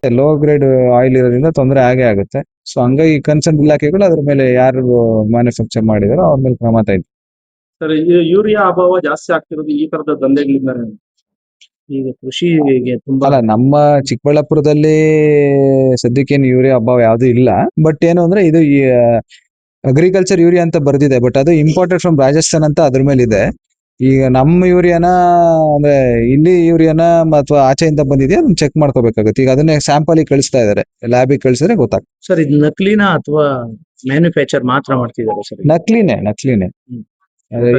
ಆಗುತ್ತೆ, low grade oil ಇರೋದ್ರಿಂದ ತೊಂದರೆ ಆಗೇ ಆಗುತ್ತೆ. ಸೊ ಹಂಗಾಗಿ ಕನ್ಸರ್ನ್ ಇಲಾಖೆಗಳು ಅದ್ರ ಮೇಲೆ ಯಾರು ಮ್ಯಾನುಫ್ಯಾಕ್ಚರ್ ಮಾಡಿದಾರೋ ಅವ್ರ ಮೇಲೆ ಕ್ರಮ ತೆಗೆದು. ಸರ್, ಯೂರಿಯಾ ಅಭಾವ ಜಾಸ್ತಿ ಆಗ್ತಿರೋದು ಈ ತರದ ದಂಧೆಗಳಿಂದ. ಈಗ ಕೃಷಿಗೆ ತುಂಬಾ ಅಲ್ಲ, ನಮ್ಮ ಚಿಕ್ಕಬಳ್ಳಾಪುರದಲ್ಲಿ ಸದ್ಯಕ್ಕೇನು ಯೂರಿಯಾ ಅಭಾವ ಯಾವ್ದು ಇಲ್ಲ. ಬಟ್ ಏನು ಅಂದ್ರೆ ಇದು ಅಗ್ರಿಕಲ್ಚರ್ ಯೂರಿಯಾ ಅಂತ ಬರ್ದಿದೆ, ಬಟ್ ಅದು ಇಂಪೋರ್ಟೆಡ್ ಫ್ರಮ್ ರಾಜಸ್ಥಾನ್ ಅಂತ ಅದ್ರ ಮೇಲೆ ಇದೆ. ಈಗ ನಮ್ಮ ಯೂರಿಯಾನ ಅಂದ್ರೆ ಇಲ್ಲಿ ಯೂರಿಯಾನ ಅಥವಾ ಆಚೆಯಿಂದ ಬಂದಿದೆಯಾ ಚೆಕ್ ಮಾಡ್ಕೋಬೇಕಾಗುತ್ತೆ. ಈಗ ಅದನ್ನೇ ಸ್ಯಾಂಪಲ್ ಕಳಿಸ್ತಾ ಇದಾರೆ, ಲ್ಯಾಬಿಗೆ ಕಳಿಸಿದ್ರೆ ಗೊತ್ತಾಗ್ತದೆ. ಸರ್, ಇದು ನಕಲಿನ ಅಥವಾ ಮ್ಯಾನುಫ್ಯಾಕ್ಚರ್ ಮಾತ್ರ ಮಾಡ್ತಿದ್ದಾರೆ ಸರ್? ನಕಲಿನೇ.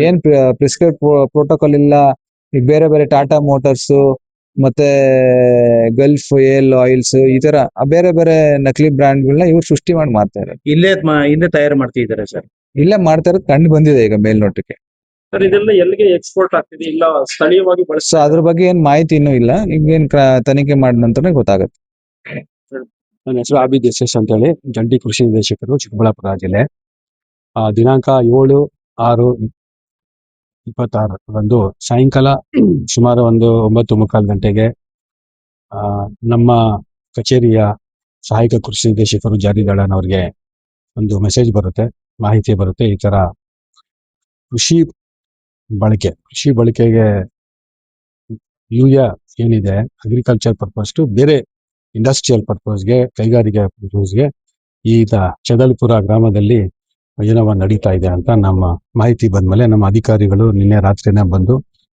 ಏನ್ ಪ್ರಿಸ್ಕ್ರೈಬ್ ಪ್ರೋಟೋಕಾಲ್ ಇಲ್ಲ. ಈಗ ಬೇರೆ ಬೇರೆ ಟಾಟಾ ಮೋಟಾರ್ಸ್ ಮತ್ತೆ ಗಲ್ಫ್ ಏಲ್ ಆಯಿಲ್ಸ್ ಈ ತರ ಬೇರೆ ಬೇರೆ ನಕಲಿ ಬ್ರ್ಯಾಂಡ್ಗಳನ್ನ ಇವ್ರು ಸೃಷ್ಟಿ ಮಾಡಿ ಮಾಡ್ತಾರೆ. ಇಲ್ಲೇ ತಯಾರು ಮಾಡ್ತಿದ್ದಾರೆ ಸರ್? ಇಲ್ಲೇ ಮಾಡ್ತಾ ಇರೋದು ಕಂಡು ಬಂದಿದೆ ಈಗ ಮೇಲ್ನೋಟಕ್ಕೆ. ಸರ್, ಇದೆಲ್ಲ ಎಲ್ಲಿಗೆ ಎಕ್ಸ್ಪೋರ್ಟ್ ಆಗ್ತಿದೆ, ಇಲ್ಲ ಸ್ಥಳೀಯವಾಗಿ ಸೊ ಅದ್ರ ಬಗ್ಗೆ ಏನ್ ಮಾಹಿತಿ ಇನ್ನೂ ಇಲ್ಲ. ಈಗ ಏನ್ ತನಿಖೆ ಮಾಡಿದ ನಂತರನೇ ಗೊತ್ತಾಗುತ್ತೆ. ನನ್ನ ಹೆಸರು ಆಬಿದ್ ಎಸ್ ಅಂತ ಹೇಳಿ, ಜಂಟಿ ಕೃಷಿ ನಿರ್ದೇಶಕರು, ಚಿಕ್ಕಬಳ್ಳಾಪುರ ಜಿಲ್ಲೆ. ದಿನಾಂಕ 7/6/26 ಸಾಯಂಕಾಲ ಸುಮಾರು ಒಂದು 9:45 ಗಂಟೆಗೆ ನಮ್ಮ ಕಚೇರಿಯ ಸಹಾಯಕ ಕೃಷಿ ನಿರ್ದೇಶಕರು ಜಾರಿದಾಳನ್ ಅವ್ರಿಗೆ ಒಂದು ಮೆಸೇಜ್ ಬರುತ್ತೆ, ಮಾಹಿತಿ ಬರುತ್ತೆ. ಈ ತರ ಕೃಷಿ ಬಳಕೆಗೆ ಯೂರಿಯಾ ಏನಿದೆ ಅಗ್ರಿಕಲ್ಚರ್ ಪರ್ಪಸ್ ಟು ಬೇರೆ ಇಂಡಸ್ಟ್ರಿಯಲ್ ಪರ್ಪಸ್ಗೆ, ಕೈಗಾರಿಕೆ ಪರ್ಪಸ್ಗೆ ಈಗ ಚದಲ್ಪುರ ಗ್ರಾಮದಲ್ಲಿ ಏನೋ ನಡೀತಾ ಇದೆ ಅಂತ ನಮ್ಮ ಮಾಹಿತಿ ಬಂದ್ಮೇಲೆ ನಮ್ಮ ಅಧಿಕಾರಿಗಳು ನಿನ್ನೆ ರಾತ್ರಿನೇ ಬಂದು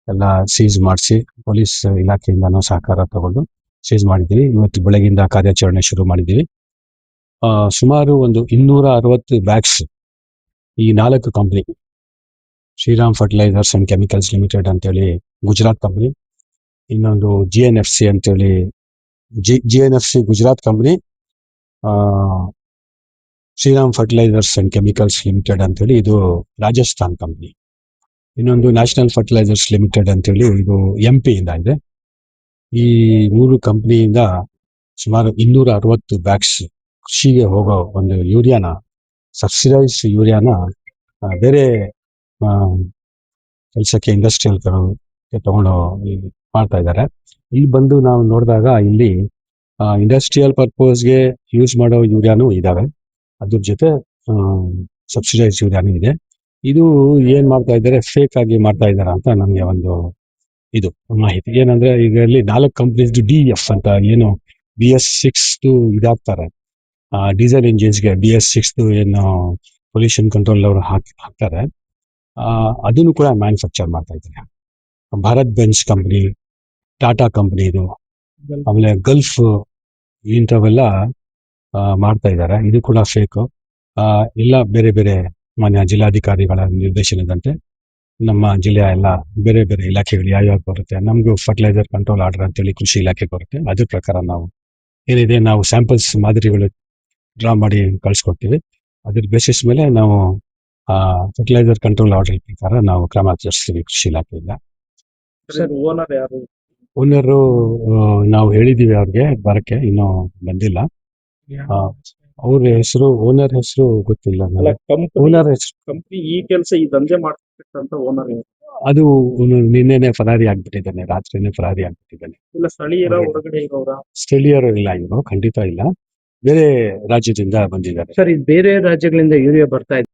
ಎಲ್ಲ ಸೀಸ್ ಮಾಡಿಸಿ, ಪೊಲೀಸ್ ಇಲಾಖೆಯಿಂದನೂ ಸಹಕಾರ ತಗೊಂಡು ಸೀಸ್ ಮಾಡಿದ್ದೀವಿ. ಇವತ್ತು ಬೆಳಗಿಂದ ಕಾರ್ಯಾಚರಣೆ ಶುರು ಮಾಡಿದ್ದೀವಿ. ಸುಮಾರು ಒಂದು 260 ಬ್ಯಾಗ್ಸ್ ಈ 4 company, Shriram fertilisers and chemicals limited ಅಂತೇಳಿ ಗುಜರಾತ್ ಕಂಪ್ನಿ, ಇನ್ನೊಂದು GNFC ಅಂತೇಳಿ GNFC Gujarat company, Shriram fertilisers and chemicals limited ಅಂತೇಳಿ ಇದು ರಾಜಸ್ಥಾನ್ ಕಂಪ್ನಿ, ಇನ್ನೊಂದು ನ್ಯಾಷನಲ್ ಫರ್ಟಿಲೈಸರ್ಸ್ ಲಿಮಿಟೆಡ್ ಅಂತೇಳಿ ಇದು MP ಇಂದ ಇದೆ. ಈ 3 ಕಂಪ್ನಿಯಿಂದ ಸುಮಾರು 260 ಬ್ಯಾಗ್ಸ್ ಕೃಷಿಗೆ ಹೋಗೋ ಒಂದು ಯೂರಿಯಾನ, ಸಬ್ಸಿಡೈಸ್ ಯೂರಿಯಾನ ಬೇರೆ ಕೆಲಸಕ್ಕೆ ಇಂಡಸ್ಟ್ರಿಯಲ್ ತಗೊಂಡು ಮಾಡ್ತಾ ಇದ್ದಾರೆ. ಇಲ್ಲಿ ಬಂದು ನಾವು ನೋಡಿದಾಗ ಇಲ್ಲಿ ಇಂಡಸ್ಟ್ರಿಯಲ್ ಪರ್ಪಸ್ಗೆ ಯೂಸ್ ಮಾಡೋ ಯೂರಿಯಾನು ಇದಾವೆ, ಅದ್ರ ಜೊತೆ ಸಬ್ಸಿಡೈಸ್ ಯೂರಿಯಾನು ಇದೆ. ಇದು ಏನ್ ಮಾಡ್ತಾ ಇದ್ದಾರೆ, ಫೇಕ್ ಆಗಿ ಮಾಡ್ತಾ ಇದ್ದಾರೆ ಅಂತ ನಮಗೆ ಒಂದು ಇದು ಮಾಹಿತಿ. ಏನಂದ್ರೆ ಈಗ ಇಲ್ಲಿ 4 ಕಂಪ್ನೀಸ್ DEF ಅಂತ ಏನು BS6 ಇದಾಗ್ತಾರೆ, ಡೀಸೆಲ್ ಇಂಜಿನ್ಸ್ಗೆ BS6 ಏನು ಪೊಲ್ಯೂಷನ್ ಕಂಟ್ರೋಲ್ ಅವರು ಹಾಕ್ತಾರೆ, ಅದನ್ನು ಕೂಡ ಮ್ಯಾನುಫ್ಯಾಕ್ಚರ್ ಮಾಡ್ತಾ ಇದ್ದಾರೆ. Bharat Benz company, Tata company ಇದು, ಆಮೇಲೆ ಗಲ್ಫ್ ಇಂಥವೆಲ್ಲ ಮಾಡ್ತಾ ಇದ್ದಾರೆ. ಇದು ಕೂಡ ಫೇಕ್. ಎಲ್ಲ ಬೇರೆ ಬೇರೆ ಮಾನ್ಯ ಜಿಲ್ಲಾಧಿಕಾರಿಗಳ ನಿರ್ದೇಶನದಂತೆ ನಮ್ಮ ಜಿಲ್ಲೆಯ ಎಲ್ಲ ಬೇರೆ ಬೇರೆ ಇಲಾಖೆಗಳು ಯಾವ್ಯಾವ ಬರುತ್ತೆ, ನಮಗೂ ಫರ್ಟಿಲೈಸರ್ ಕಂಟ್ರೋಲ್ ಆರ್ಡರ್ ಅಂತೇಳಿ ಕೃಷಿ ಇಲಾಖೆ ಬರುತ್ತೆ. ಅದ್ರ ಪ್ರಕಾರ ನಾವು ಏನಿದೆ ನಾವು ಸ್ಯಾಂಪಲ್ಸ್ ಮಾದರಿಗಳು ಡ್ರಾ ಮಾಡಿ ಕಳ್ಸಿಕೊಡ್ತೀವಿ. ಅದ್ರ ಬೇಸಿಸ್ ಮೇಲೆ ನಾವು ಫರ್ಟಿಲೈಸರ್ ಕಂಟ್ರೋಲ್ ಆರ್ಡರ್ ಪ್ರಕಾರ ನಾವು ಕ್ರಮ ಜರುಗಿಸ್ತೀವಿ ಕೃಷಿ ಇಲಾಖೆಯಿಂದ. ಓನರು ನಾವು ಹೇಳಿದೀವಿ ಅವ್ರಿಗೆ ಬರಕ್ಕೆ, ಇನ್ನೂ ಬಂದಿಲ್ಲ. ಅವ್ರ ಹೆಸರು, ಓನರ್ ಹೆಸರು ಗೊತ್ತಿಲ್ಲ. ಓನರ್ ಹೆಸರು ಕಂಪ್ನಿ ಈ ಕೆಲಸ ಈ ದಂಧೆ ಮಾಡ್ತಿರ್ತಕ್ಕಂಥ ಓನರ್ ಅದು ನಿನ್ನೆನೆ ಫರಾರಿ ಆಗ್ಬಿಟ್ಟಿದ್ದಾನೆ, ರಾತ್ರಿನೇ ಫರಾರಿ ಆಗ್ಬಿಟ್ಟಿದ್ದಾನೆ. ಇಲ್ಲ ಸ್ಥಳೀಯರ ಹೊರಗಡೆ ಇರೋರ? ಸ್ಥಳೀಯರು ಇಲ್ಲ, ಇವರು ಖಂಡಿತ ಇಲ್ಲ, ಬೇರೆ ರಾಜ್ಯದಿಂದ ಬಂದಿದ್ದಾರೆ. ಸರ್, ಬೇರೆ ರಾಜ್ಯಗಳಿಂದ ಯೂರಿಯಾ ಬರ್ತಾ ಇದೆ.